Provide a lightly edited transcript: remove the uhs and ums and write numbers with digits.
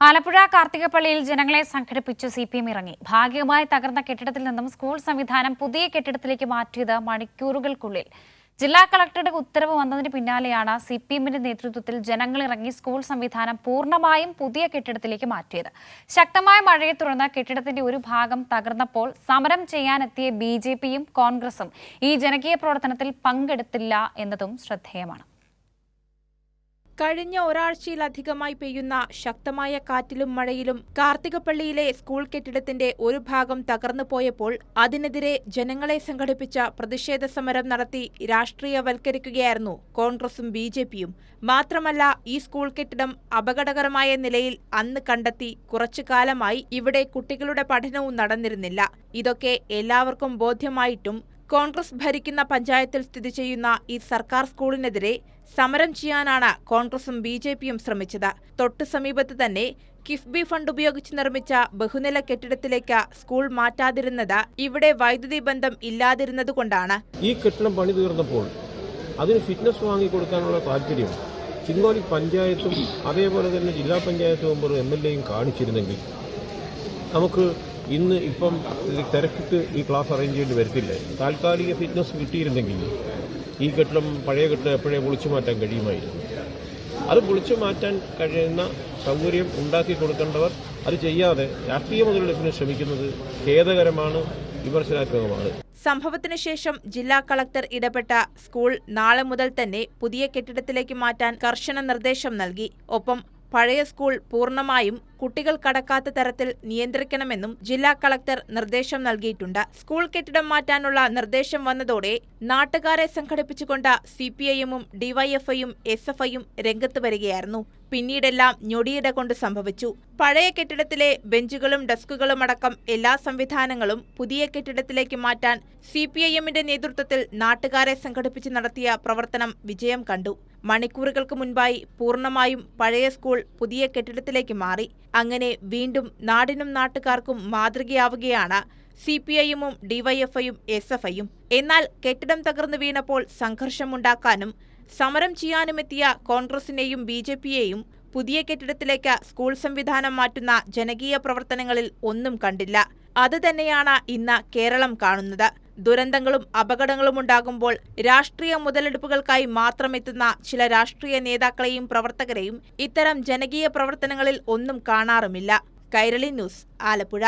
ആലപ്പുഴ കാർത്തികപ്പള്ളിയിൽ ജനങ്ങളെ സംഘടിപ്പിച്ച് CPM ഇറങ്ങി. ഭാഗികമായി തകർന്ന കെട്ടിടത്തിൽ നിന്നും സ്കൂൾ സംവിധാനം പുതിയ കെട്ടിടത്തിലേക്ക് മാറ്റിയത് മണിക്കൂറുകൾക്കുള്ളിൽ. ജില്ലാ കളക്ടറുടെ ഉത്തരവ് വന്നതിന് പിന്നാലെയാണ് CPMന്റെ നേതൃത്വത്തിൽ ജനങ്ങളിറങ്ങി സ്കൂൾ സംവിധാനം പൂർണ്ണമായും പുതിയ കെട്ടിടത്തിലേക്ക് മാറ്റിയത്. ശക്തമായ മഴയെ തുടർന്ന് കെട്ടിടത്തിന്റെ ഒരു ഭാഗം തകർന്നപ്പോൾ സമരം ചെയ്യാനെത്തിയ BJPയും കോൺഗ്രസും ഈ ജനകീയ പ്രവർത്തനത്തിൽ പങ്കെടുത്തില്ല എന്നതും ശ്രദ്ധേയമാണ്. കഴിഞ്ഞ ഒരാഴ്ചയിലധികമായി പെയ്യുന്ന ശക്തമായ കാറ്റിലും മഴയിലും കാർത്തികപ്പള്ളിയിലെ സ്കൂൾ കെട്ടിടത്തിന്റെ ഒരു ഭാഗം തകർന്നു പോയപ്പോൾ അതിനെതിരെ ജനങ്ങളെ സംഘടിപ്പിച്ച പ്രതിഷേധ സമരം നടത്തി രാഷ്ട്രീയവൽക്കരിക്കുകയായിരുന്നു കോൺഗ്രസും BJPയും. മാത്രമല്ല, ഈ സ്കൂൾ കെട്ടിടം അപകടകരമായ നിലയിൽ അന്ന് കണ്ടെത്തി കുറച്ചു കാലമായി ഇവിടെ കുട്ടികളുടെ പഠനവും നടന്നിരുന്നില്ല. ഇതൊക്കെ എല്ലാവർക്കും ബോധ്യമായിട്ടും കോൺഗ്രസ് ഭരിക്കുന്ന പഞ്ചായത്തിൽ സ്ഥിതി ചെയ്യുന്ന ഈ സർക്കാർ സ്കൂളിനെതിരെ സമരം ചെയ്യാനാണ് കോൺഗ്രസും BJPയും ശ്രമിച്ചത്. തൊട്ടു സമീപത്ത് തന്നെ കിഫ്ബി ഫണ്ട് ഉപയോഗിച്ച് നിർമ്മിച്ച ബഹുനില കെട്ടിടത്തിലേക്ക് സ്കൂൾ മാറ്റാതിരുന്നത് ഇവിടെ വൈദ്യുതി ബന്ധം ഇല്ലാതിരുന്നതുകൊണ്ടാണ്. ഈ കെട്ടിടം പണി തീർന്നപ്പോൾ അതിന് ഫിറ്റ്നസ് വാങ്ങിക്കൊടുക്കാനുള്ള താല്പര്യം ചിങ്കോലി പഞ്ചായത്തും അതേപോലെ തന്നെ ജില്ലാ പഞ്ചായത്ത് മെമ്പറും MLAയും കാണിച്ചിരുന്നെങ്കിൽ നമുക്ക് ഇന്ന് ഇപ്പം തിരക്കിട്ട് ഈ ക്ലാസ് അറേഞ്ച് ചെയ്യേണ്ടി വരത്തില്ല. താൽക്കാലിക ഫിറ്റ്നസ് കിട്ടിയിരുന്നെങ്കിൽ ഈ കെട്ടിടം പഴയ കെട്ടിടം എപ്പോഴേ പൊളിച്ചു മാറ്റാൻ കഴിയുമായിരുന്നു. അത് പൊളിച്ചു മാറ്റാൻ കഴിയുന്ന സൗകര്യം ഉണ്ടാക്കി കൊടുക്കേണ്ടവർ അത് ചെയ്യാതെ രാഷ്ട്രീയ മുതലെടുപ്പിന് ശ്രമിക്കുന്നത് ഖേദകരമാണ്, വിമർശനാത്മകമാണ്. സംഭവത്തിന് ശേഷം ജില്ലാ കളക്ടർ ഇടപെട്ട സ്കൂൾ നാളെ മുതൽ തന്നെ പുതിയ കെട്ടിടത്തിലേക്ക് മാറ്റാൻ കർശന നിർദ്ദേശം നൽകി. ഒപ്പം പഴയ സ്കൂൾ പൂർണ്ണമായും കുട്ടികൾ കടക്കാത്ത തരത്തിൽ നിയന്ത്രിക്കണമെന്നും ജില്ലാ കളക്ടർ നിർദ്ദേശം നൽകിയിട്ടുണ്ട്. സ്കൂൾ കെട്ടിടം മാറ്റാനുള്ള നിർദ്ദേശം വന്നതോടെ നാട്ടുകാരെ സംഘടിപ്പിച്ചുകൊണ്ട് CPIയുംും DYFIയും SFIയും രംഗത്ത് വരികയായിരുന്നു. പിന്നീടെല്ലാം ഞൊടിയിട കൊണ്ട് സംഭവിച്ചു. പഴയ കെട്ടിടത്തിലെ ബെഞ്ചുകളും ഡെസ്കുകളും അടക്കം എല്ലാ സംവിധാനങ്ങളും പുതിയ കെട്ടിടത്തിലേക്ക് മാറ്റാൻ CPIഎമ്മിന്റെ നേതൃത്വത്തിൽ നാട്ടുകാരെ സംഘടിപ്പിച്ച് നടത്തിയ പ്രവർത്തനം വിജയം കണ്ടു. മണിക്കൂറുകൾക്ക് മുൻപായി പൂർണ്ണമായും പഴയ സ്കൂൾ പുതിയ കെട്ടിടത്തിലേക്ക് മാറി. അങ്ങനെ വീണ്ടും നാടിനും നാട്ടുകാർക്കും മാതൃകയാവുകയാണ് CPIയുംും DYFIയും SFIയും. എന്നാൽ കെട്ടിടം തകർന്നു വീണപ്പോൾ സംഘർഷമുണ്ടാക്കാനും സമരം ചെയ്യാനുമെത്തിയ കോൺഗ്രസിനെയും BJPയെയും പുതിയ കെട്ടിടത്തിലേക്ക് സ്കൂൾ സംവിധാനം മാറ്റുന്ന ജനകീയ പ്രവർത്തനങ്ങളിൽ ഒന്നും കണ്ടില്ല. അത് തന്നെയാണ് ഇന്ന് കേരളം കാണുന്നത്. ദുരന്തങ്ങളും അപകടങ്ങളും ഉണ്ടാകുമ്പോൾ രാഷ്ട്രീയ മുതലെടുപ്പുകൾക്കായി മാത്രം എത്തുന്ന ചില രാഷ്ട്രീയ നേതാക്കളെയും പ്രവർത്തകരെയും ഇത്തരം ജനകീയ പ്രവർത്തനങ്ങളിൽ ഒന്നും കാണാറുമില്ല. കൈരളി ന്യൂസ്, ആലപ്പുഴ.